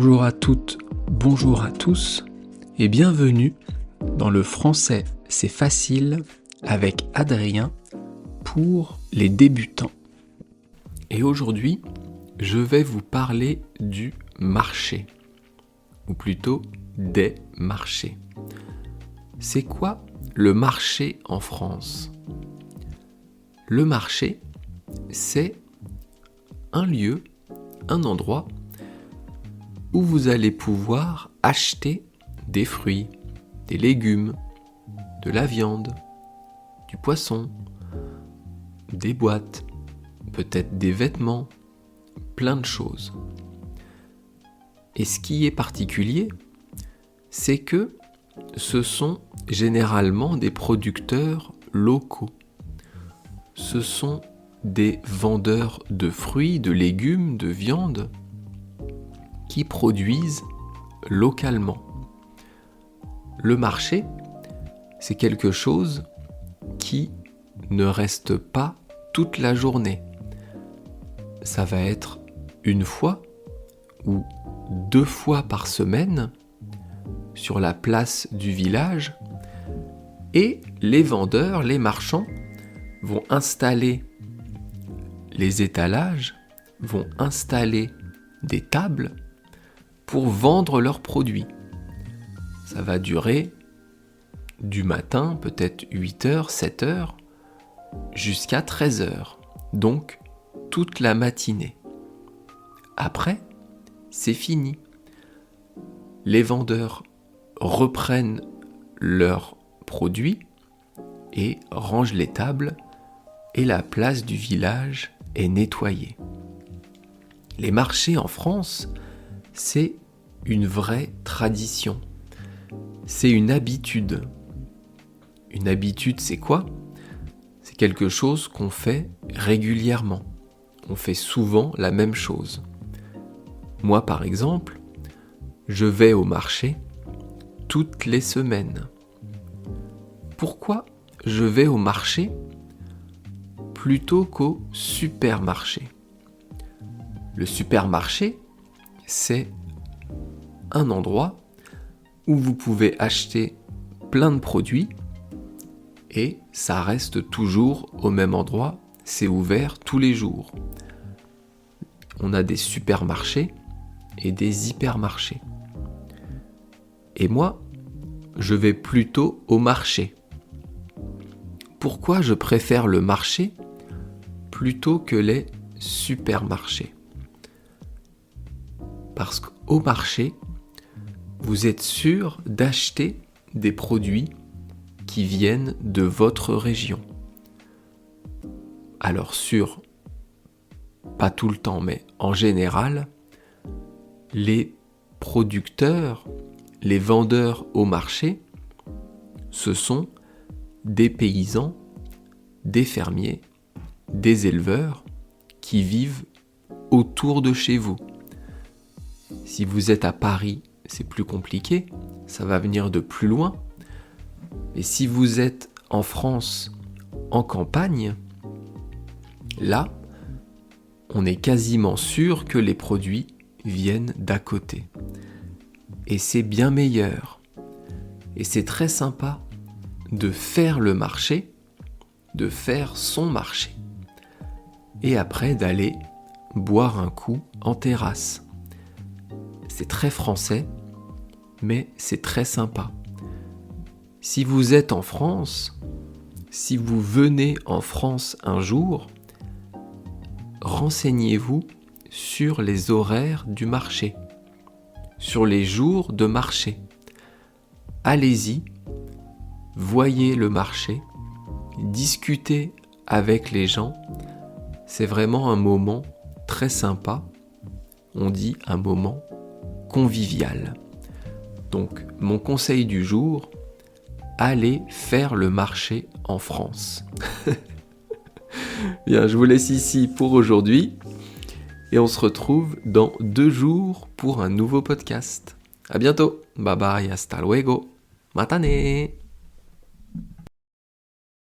Bonjour à toutes, bonjour à tous et bienvenue dans le français c'est facile avec Adrien pour les débutants. Et aujourd'hui, je vais vous parler du marché, ou plutôt des marchés. C'est quoi le marché en France ? Le marché, c'est un lieu, un endroit où vous allez pouvoir acheter des fruits, des légumes, de la viande, du poisson, des boîtes, peut-être des vêtements, plein de choses. Et ce qui est particulier, c'est que ce sont généralement des producteurs locaux. Ce sont des vendeurs de fruits, de légumes, de viande qui produisent localement. Le marché, c'est quelque chose qui ne reste pas toute la journée. Ça va être une fois ou 2 fois par semaine sur la place du village et les vendeurs, les marchands vont installer les étalages, vont installer des tables pour vendre leurs produits. Ça va durer du matin, peut-être 8h, 7h, jusqu'à 13h. Donc, toute la matinée. Après, c'est fini. Les vendeurs reprennent leurs produits et rangent les tables et la place du village est nettoyée. Les marchés en France, c'est une vraie tradition. C'est une habitude. Une habitude, c'est quoi ? C'est quelque chose qu'on fait régulièrement. On fait souvent la même chose. Moi, par exemple, je vais au marché toutes les semaines. Pourquoi je vais au marché plutôt qu'au supermarché ? Le supermarché, c'est un endroit où vous pouvez acheter plein de produits et ça reste toujours au même endroit, c'est ouvert tous les jours. On a des supermarchés et des hypermarchés. Et moi, je vais plutôt au marché. Pourquoi je préfère le marché plutôt que les supermarchés ? Parce qu'au marché, vous êtes sûr d'acheter des produits qui viennent de votre région. Alors pas tout le temps, mais en général, les producteurs, les vendeurs au marché, ce sont des paysans, des fermiers, des éleveurs qui vivent autour de chez vous. Si vous êtes à Paris, c'est plus compliqué, ça va venir de plus loin. Et si vous êtes en France, en campagne, là, on est quasiment sûr que les produits viennent d'à côté. Et c'est bien meilleur. Et c'est très sympa de faire le marché, de faire son marché. Et après d'aller boire un coup en terrasse. C'est très français, mais c'est très sympa. Si vous êtes en France, si vous venez en France un jour, renseignez-vous sur les horaires du marché, sur les jours de marché. Allez-y, voyez le marché, discutez avec les gens. C'est vraiment un moment très sympa. On dit un moment convivial. Donc, mon conseil du jour, allez faire le marché en France. Bien, je vous laisse ici pour aujourd'hui et on se retrouve dans 2 jours pour un nouveau podcast. À bientôt. Bye bye, hasta luego. Matane.